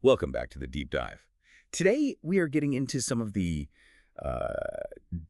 Welcome back to the deep dive. Today, we are getting into some of the uh,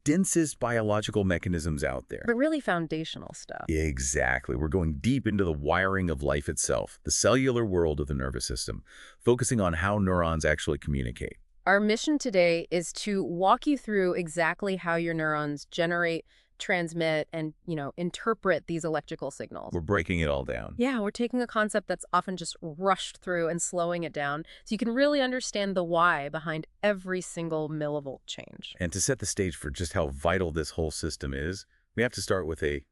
densest biological mechanisms out there. But really foundational stuff. Exactly. We're going deep into the wiring of life itself, the cellular world of the nervous system, focusing on how neurons actually communicate. Our mission today is to walk you through exactly how your neurons generate, transmit, and, interpret these electrical signals. We're breaking it all down. Yeah, we're taking a concept that's often just rushed through and slowing it down so you can really understand the why behind every single millivolt change. And to set the stage for just how vital this whole system is, we have to start with a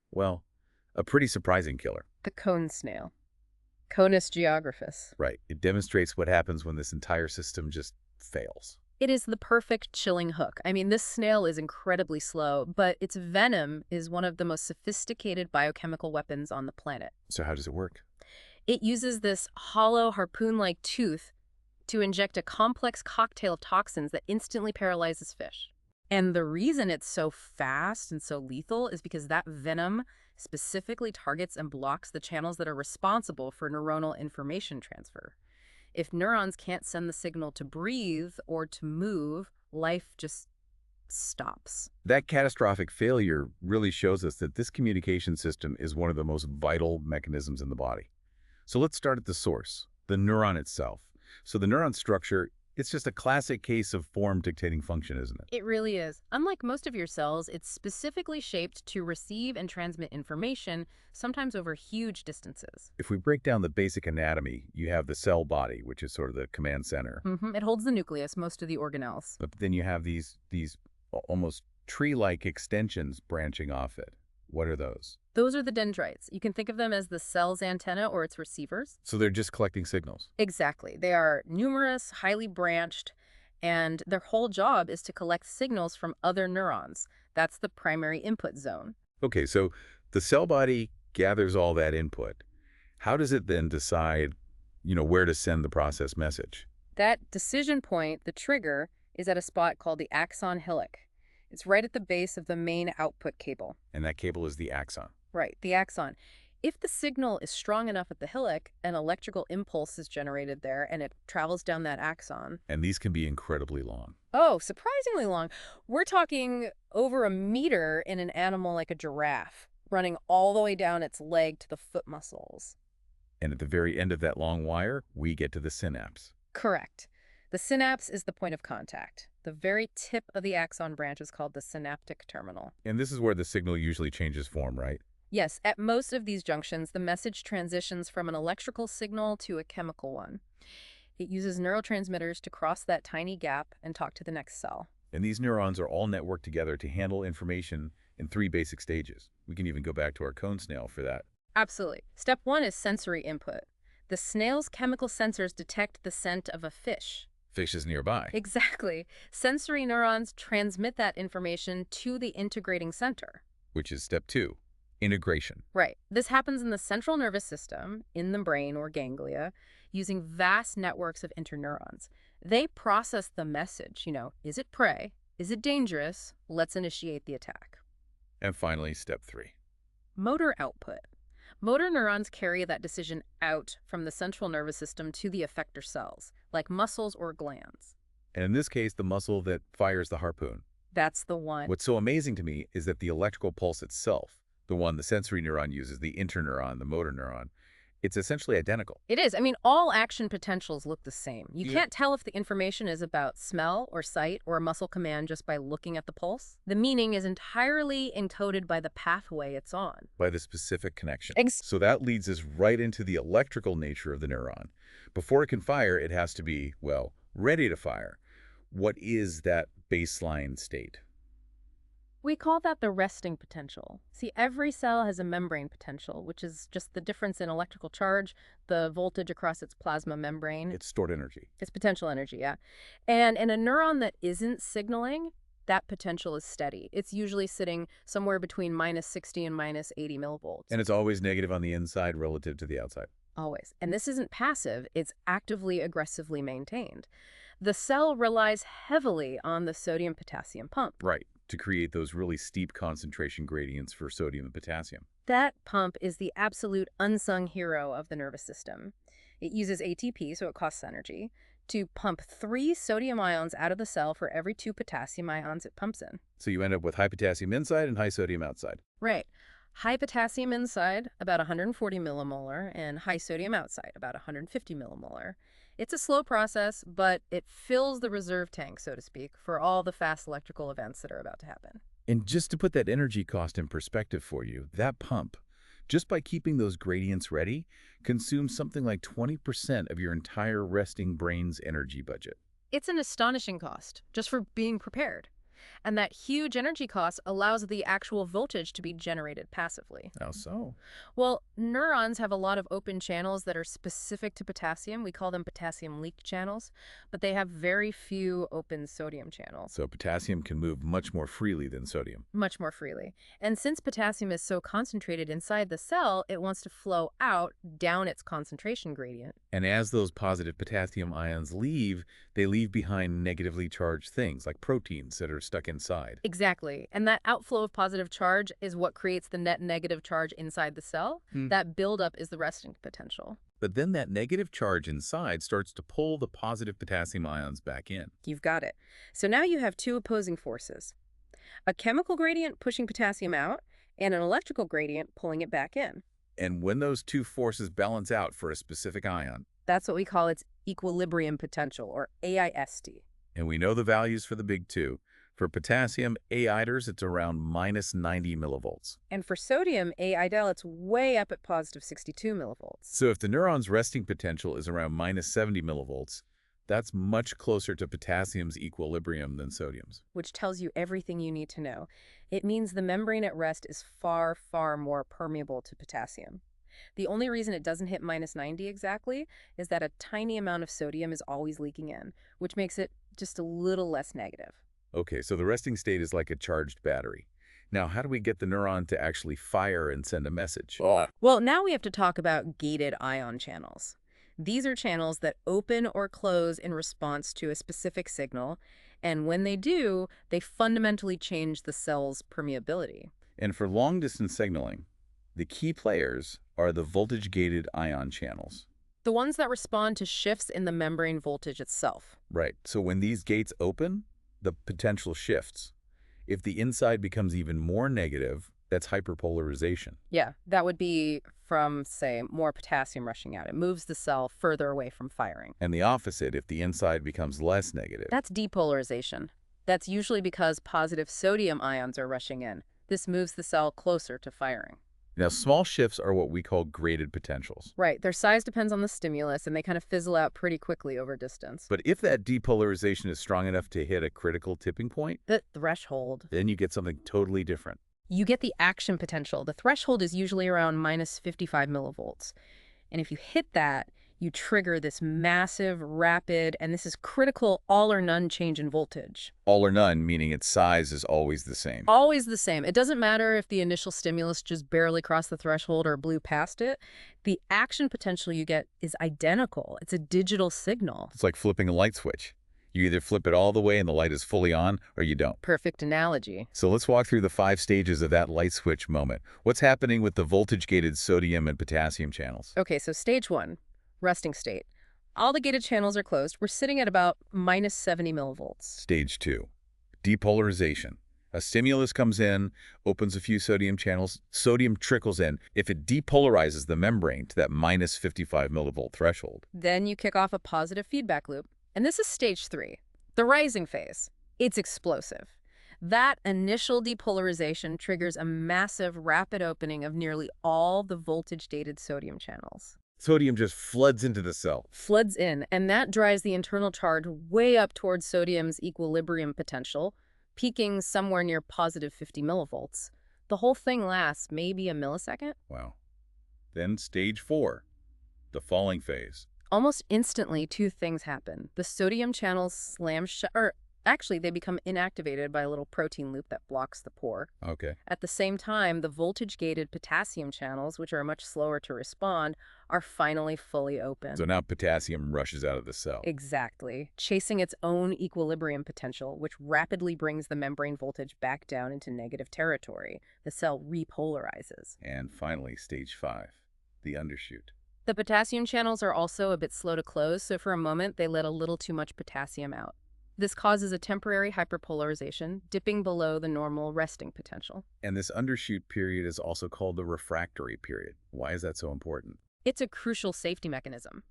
pretty surprising killer. The cone snail. Conus geographus. Right. It demonstrates what happens when this entire system just fails. It is the perfect chilling hook. I mean, this snail is incredibly slow, but its venom is one of the most sophisticated biochemical weapons on the planet. So how does it work? It uses this hollow harpoon-like tooth to inject a complex cocktail of toxins that instantly paralyzes fish. And the reason it's so fast and so lethal is because that venom specifically targets and blocks the channels that are responsible for neuronal information transfer. If neurons can't send the signal to breathe or to move, life just stops. That catastrophic failure really shows us that this communication system is one of the most vital mechanisms in the body. So let's start at the source, the neuron itself. So the neuron structure, it's just a classic case of form dictating function, isn't it? It really is. Unlike most of your cells, it's specifically shaped to receive and transmit information, sometimes over huge distances. If we break down the basic anatomy, you have the cell body, which is sort of the command center. It holds the nucleus, most of the organelles. But then you have these almost tree-like extensions branching off it. What are those? Those are the dendrites. You can think of them as the cell's antenna or its receivers. So they're just collecting signals. Exactly. They are numerous, highly branched, and their whole job is to collect signals from other neurons. That's the primary input zone. Okay, so the cell body gathers all that input. How does it then decide, where to send the process message? That decision point, the trigger, is at a spot called the axon hillock. It's right at the base of the main output cable. And that cable is the axon. Right, the axon. If the signal is strong enough at the hillock, an electrical impulse is generated there and it travels down that axon. And these can be incredibly long. Oh, surprisingly long. We're talking over a meter in an animal like a giraffe, running all the way down its leg to the foot muscles. And at the very end of that long wire, we get to the synapse. Correct. The synapse is the point of contact. The very tip of the axon branch is called the synaptic terminal. And this is where the signal usually changes form, right? Yes, at most of these junctions, the message transitions from an electrical signal to a chemical one. It uses neurotransmitters to cross that tiny gap and talk to the next cell. And these neurons are all networked together to handle information in 3 basic stages. We can even go back to our cone snail for that. Absolutely. Step 1 is sensory input. The snail's chemical sensors detect the scent of a fish. Fish is nearby. Exactly. Sensory neurons transmit that information to the integrating center. Which is step 2, integration. Right. This happens in the central nervous system, in the brain or ganglia, using vast networks of interneurons. They process the message, is it prey? Is it dangerous? Let's initiate the attack. And finally, step 3. Motor output. Motor neurons carry that decision out from the central nervous system to the effector cells, like muscles or glands. And in this case, the muscle that fires the harpoon. That's the one. What's so amazing to me is that the electrical pulse itself, the one the sensory neuron uses, the interneuron, the motor neuron, it's essentially identical. It is. I mean, all action potentials look the same. You can't tell if the information is about smell or sight or a muscle command just by looking at the pulse. The meaning is entirely encoded by the pathway it's on. By the specific connection. So that leads us right into the electrical nature of the neuron. Before it can fire, it has to be, ready to fire. What is that baseline state? We call that the resting potential. See, every cell has a membrane potential, which is just the difference in electrical charge, the voltage across its plasma membrane. It's stored energy. It's potential energy, yeah. And in a neuron that isn't signaling, that potential is steady. It's usually sitting somewhere between -60 and -80 millivolts. And it's always negative on the inside relative to the outside. Always. And this isn't passive, it's actively, aggressively maintained. The cell relies heavily on the sodium-potassium pump. Right, to create those really steep concentration gradients for sodium and potassium. That pump is the absolute unsung hero of the nervous system. It uses ATP, so it costs energy, to pump 3 sodium ions out of the cell for every 2 potassium ions it pumps in. So you end up with high potassium inside and high sodium outside. Right. High potassium inside, about 140 millimolar, and high sodium outside, about 150 millimolar. It's a slow process, but it fills the reserve tank, so to speak, for all the fast electrical events that are about to happen. And just to put that energy cost in perspective for you, that pump, just by keeping those gradients ready, consumes something like 20% of your entire resting brain's energy budget. It's an astonishing cost, just for being prepared. And that huge energy cost allows the actual voltage to be generated passively. How so? Well, neurons have a lot of open channels that are specific to potassium. We call them potassium leak channels, but they have very few open sodium channels. So potassium can move much more freely than sodium. Much more freely. And since potassium is so concentrated inside the cell, it wants to flow out down its concentration gradient. And as those positive potassium ions leave, they leave behind negatively charged things like proteins that are stuck inside. Exactly. And that outflow of positive charge is what creates the net negative charge inside the cell. That buildup is the resting potential. But then that negative charge inside starts to pull the positive potassium ions back in. You've got it. So now you have 2 opposing forces. A chemical gradient pushing potassium out, and an electrical gradient pulling it back in. And when those two forces balance out for a specific ion, That's what we call its equilibrium potential, or AIST. and we know the values for the big two, for potassium A-iders, it's around minus 90 millivolts. And for sodium, AIDEL, it's way up at positive 62 millivolts. So if the neuron's resting potential is around minus 70 millivolts, that's much closer to potassium's equilibrium than sodium's. Which tells you everything you need to know. It means the membrane at rest is far, far more permeable to potassium. The only reason it doesn't hit minus 90 exactly is that a tiny amount of sodium is always leaking in, which makes it just a little less negative. Okay, so the resting state is like a charged battery. Now, how do we get the neuron to actually fire and send a message? Well, now we have to talk about gated ion channels. These are channels that open or close in response to a specific signal, and when they do, they fundamentally change the cell's permeability. And for long-distance signaling, the key players are the voltage-gated ion channels. The ones that respond to shifts in the membrane voltage itself. Right, so when these gates open, the potential shifts. If the inside becomes even more negative, that's hyperpolarization. Yeah, that would be from, say, more potassium rushing out. It moves the cell further away from firing. And the opposite, if the inside becomes less negative. That's depolarization. That's usually because positive sodium ions are rushing in. This moves the cell closer to firing. Now, small shifts are what we call graded potentials. Right, their size depends on the stimulus, and they kind of fizzle out pretty quickly over distance. But if that depolarization is strong enough to hit a critical tipping point, The threshold. then you get something totally different. You get the action potential. The threshold is usually around minus 55 millivolts. And if you hit that, you trigger this massive, rapid, and this is critical all or none change in voltage. All or none, meaning its size is always the same. Always the same. It doesn't matter if the initial stimulus just barely crossed the threshold or blew past it. The action potential you get is identical. It's a digital signal. It's like flipping a light switch. You either flip it all the way and the light is fully on, or you don't. Perfect analogy. So let's walk through the 5 stages of that light switch moment. What's happening with the voltage-gated sodium and potassium channels? Okay, so stage 1, resting state. All the gated channels are closed. We're sitting at about minus 70 millivolts. Stage 2, depolarization. A stimulus comes in, opens a few sodium channels, sodium trickles in. If it depolarizes the membrane to that minus 55 millivolt threshold, Then you kick off a positive feedback loop. And this is stage 3, the rising phase. It's explosive. That initial depolarization triggers a massive, rapid opening of nearly all the voltage-gated sodium channels. sodium just floods into the cell. Floods in, and that drives the internal charge way up towards sodium's equilibrium potential, peaking somewhere near positive 50 millivolts. The whole thing lasts maybe a millisecond. Wow. Then stage 4, the falling phase. Almost instantly, 2 things happen. The sodium channels slam shut, or actually, they become inactivated by a little protein loop that blocks the pore. Okay. At the same time, the voltage-gated potassium channels, which are much slower to respond, are finally fully open. So now potassium rushes out of the cell. Exactly, chasing its own equilibrium potential, which rapidly brings the membrane voltage back down into negative territory. The cell repolarizes. And finally, stage 5, the undershoot. The potassium channels are also a bit slow to close, so for a moment they let a little too much potassium out. This causes a temporary hyperpolarization, dipping below the normal resting potential. And this undershoot period is also called the refractory period. Why is that so important? It's a crucial safety mechanism.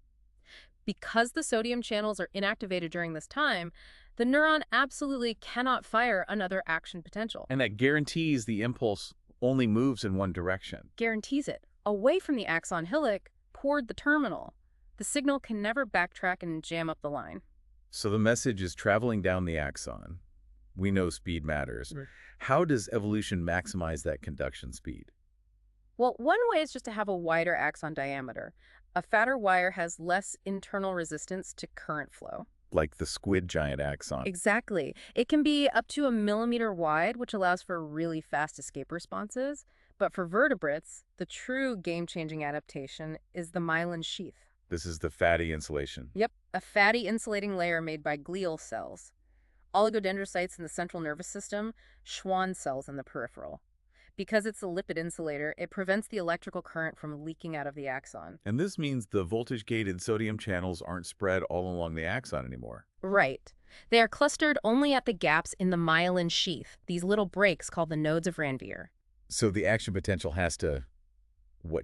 Because the sodium channels are inactivated during this time, the neuron absolutely cannot fire another action potential. And that guarantees the impulse only moves in one direction. Guarantees it. Away from the axon hillock, toward the terminal. The signal can never backtrack and jam up the line. So the message is traveling down the axon. We know speed matters. Right. How does evolution maximize that conduction speed? Well, one way is just to have a wider axon diameter. A fatter wire has less internal resistance to current flow. Like the squid giant axon. Exactly. It can be up to 1 millimeter wide, which allows for really fast escape responses. But for vertebrates, the true game-changing adaptation is the myelin sheath. This is the fatty insulation. Yep, a fatty insulating layer made by glial cells. Oligodendrocytes in the central nervous system, Schwann cells in the peripheral. Because it's a lipid insulator, it prevents the electrical current from leaking out of the axon. And this means the voltage-gated sodium channels aren't spread all along the axon anymore. Right. They are clustered only at the gaps in the myelin sheath, these little breaks called the nodes of Ranvier. So the action potential has to,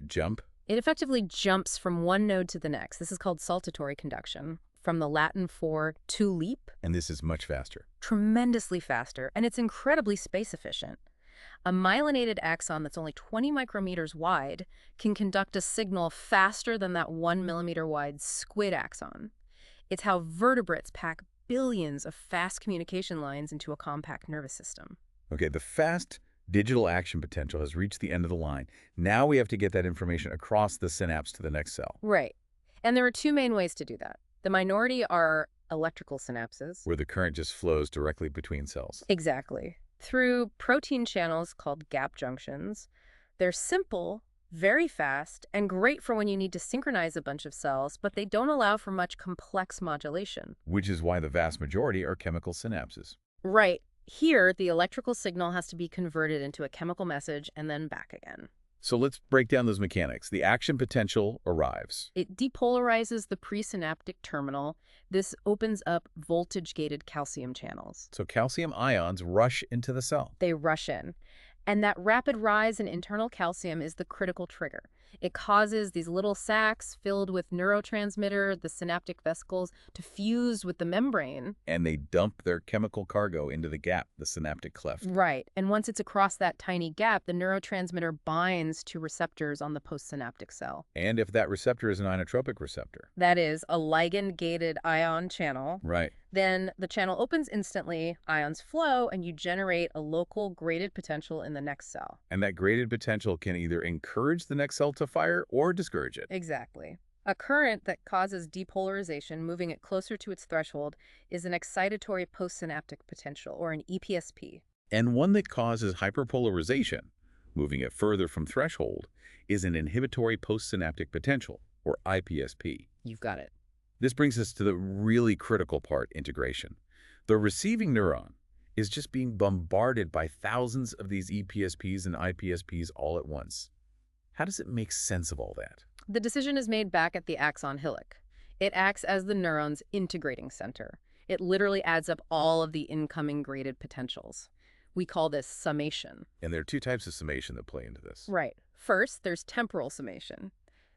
jump? It effectively jumps from one node to the next. This is called saltatory conduction, from the Latin for to leap. And this is much faster. Tremendously faster, and it's incredibly space efficient. A myelinated axon that's only 20 micrometers wide can conduct a signal faster than that 1 millimeter wide squid axon. It's how vertebrates pack billions of fast communication lines into a compact nervous system. Okay, the fast digital action potential has reached the end of the line. Now we have to get that information across the synapse to the next cell. Right. And there are two main ways to do that. The minority are electrical synapses. Where the current just flows directly between cells. Exactly. Through protein channels called gap junctions. They're simple, very fast, and great for when you need to synchronize a bunch of cells, but they don't allow for much complex modulation. Which is why the vast majority are chemical synapses. Right. Here, the electrical signal has to be converted into a chemical message and then back again. So let's break down those mechanics. The action potential arrives. It depolarizes the presynaptic terminal. This opens up voltage-gated calcium channels. So calcium ions rush into the cell. They rush in. And that rapid rise in internal calcium is the critical trigger. It causes these little sacs filled with neurotransmitter, the synaptic vesicles, to fuse with the membrane. And they dump their chemical cargo into the gap, the synaptic cleft. Right. And once it's across that tiny gap, the neurotransmitter binds to receptors on the postsynaptic cell. And if that receptor is an inotropic receptor. That is, a ligand-gated ion channel. Right. Then the channel opens instantly, ions flow, and you generate a local graded potential in the next cell. And that graded potential can either encourage the next cell to fire or discourage it. Exactly. A current that causes depolarization, moving it closer to its threshold, is an excitatory postsynaptic potential, or an EPSP. And one that causes hyperpolarization, moving it further from threshold, is an inhibitory postsynaptic potential, or IPSP. You've got it. This brings us to the really critical part, integration. The receiving neuron is just being bombarded by thousands of these EPSPs and IPSPs all at once. How does it make sense of all that? The decision is made back at the axon hillock. It acts as the neuron's integrating center. It literally adds up all of the incoming graded potentials. We call this summation. And there are two types of summation that play into this. Right. First, there's temporal summation.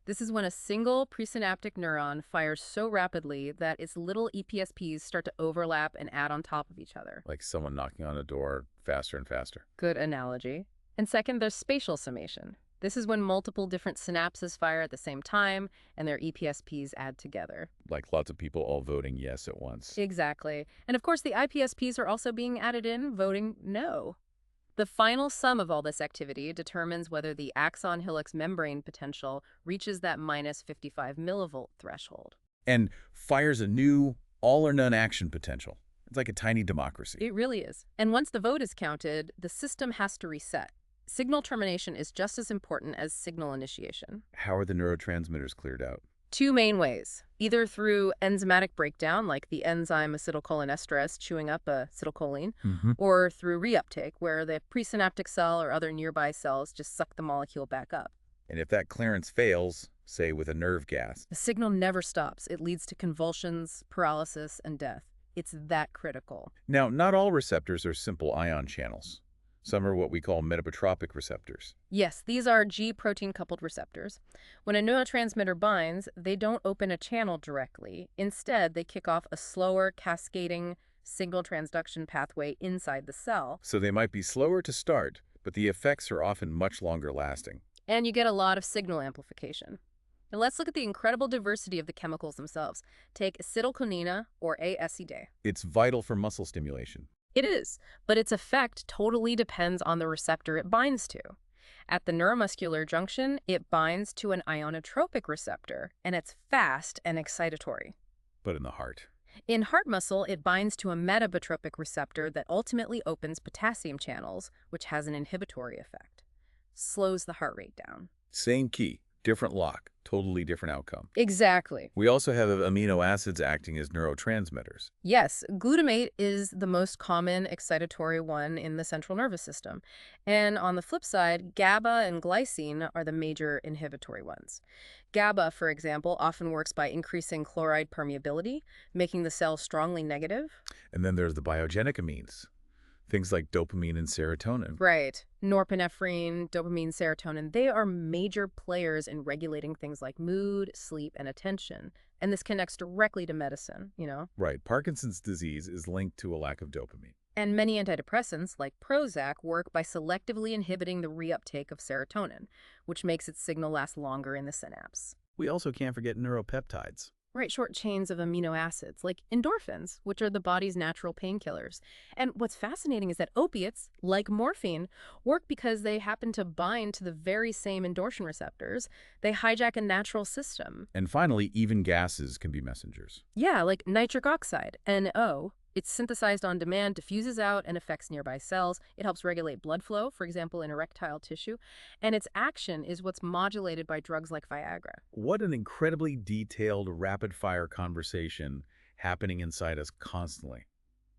This is when a single presynaptic neuron fires so rapidly that its little EPSPs start to overlap and add on top of each other. Like someone knocking on a door faster and faster. Good analogy. And second, there's spatial summation. This is when multiple different synapses fire at the same time and their EPSPs add together. Like lots of people all voting yes at once. Exactly. And of course, the IPSPs are also being added in, voting no. The final sum of all this activity determines whether the axon hillock's membrane potential reaches that minus 55 millivolt threshold. And fires a new all-or-none action potential. It's like a tiny democracy. It really is. And once the vote is counted, the system has to reset. Signal termination is just as important as signal initiation. How are the neurotransmitters cleared out? Two main ways, either through enzymatic breakdown, like the enzyme acetylcholinesterase chewing up acetylcholine, or through reuptake, where the presynaptic cell or other nearby cells just suck the molecule back up. And if that clearance fails, say with a nerve gas. The signal never stops. It leads to convulsions, paralysis, and death. It's that critical. Now, not all receptors are simple ion channels. Some are what we call metabotropic receptors. Yes, these are G protein-coupled receptors. When a neurotransmitter binds, they don't open a channel directly. Instead, they kick off a slower, cascading signal transduction pathway inside the cell. So they might be slower to start, but the effects are often much longer lasting. And you get a lot of signal amplification. Now let's look at the incredible diversity of the chemicals themselves. Take acetylcholine, or ASED. It's vital for muscle stimulation. It is, but its effect totally depends on the receptor it binds to. At the neuromuscular junction, it binds to an ionotropic receptor, and it's fast and excitatory. But in the heart? In heart muscle, it binds to a metabotropic receptor that ultimately opens potassium channels, which has an inhibitory effect. Slows the heart rate down. Same key, different lock, totally different outcome. Exactly. We also have amino acids acting as neurotransmitters. Yes, glutamate is the most common excitatory one in the central nervous system. And on the flip side, GABA and glycine are the major inhibitory ones. GABA, for example, often works by increasing chloride permeability, making the cell strongly negative. And then there's the biogenic amines, things like dopamine and serotonin. Right. Norepinephrine, dopamine, serotonin, they are major players in regulating things like mood, sleep, and attention. And this connects directly to medicine, Right. Parkinson's disease is linked to a lack of dopamine. And many antidepressants, like Prozac, work by selectively inhibiting the reuptake of serotonin, which makes its signal last longer in the synapse. We also can't forget neuropeptides. Right, short chains of amino acids, like endorphins, which are the body's natural painkillers. And what's fascinating is that opiates, like morphine, work because they happen to bind to the very same endorphin receptors. They hijack a natural system. And finally, even gases can be messengers. Yeah, like nitric oxide, NO. It's synthesized on demand, diffuses out, and affects nearby cells. It helps regulate blood flow, for example, in erectile tissue. And its action is what's modulated by drugs like Viagra. What an incredibly detailed, rapid-fire conversation happening inside us constantly.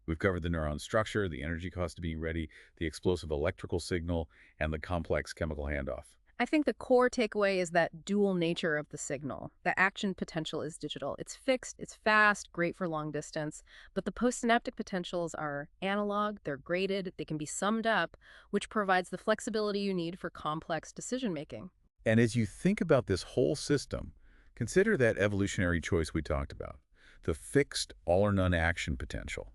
We've covered the neuron structure, the energy cost of being ready, the explosive electrical signal, and the complex chemical handoff. I think the core takeaway is that dual nature of the signal. The action potential is digital. It's fixed, it's fast, great for long distance, but the postsynaptic potentials are analog, they're graded, they can be summed up, which provides the flexibility you need for complex decision-making. And as you think about this whole system, consider that evolutionary choice we talked about, the fixed all-or-none action potential.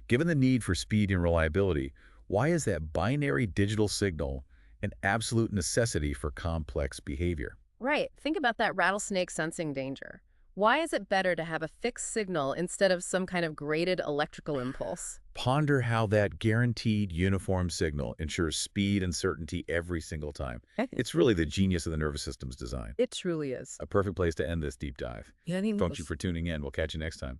Given the need for speed and reliability, why is that binary digital signal an absolute necessity for complex behavior? Right. Think about that rattlesnake sensing danger. Why is it better to have a fixed signal instead of some kind of graded electrical impulse? Ponder how that guaranteed uniform signal ensures speed and certainty every single time. It's really the genius of the nervous system's design. It truly is. A perfect place to end this deep dive. Thank you for tuning in. We'll catch you next time.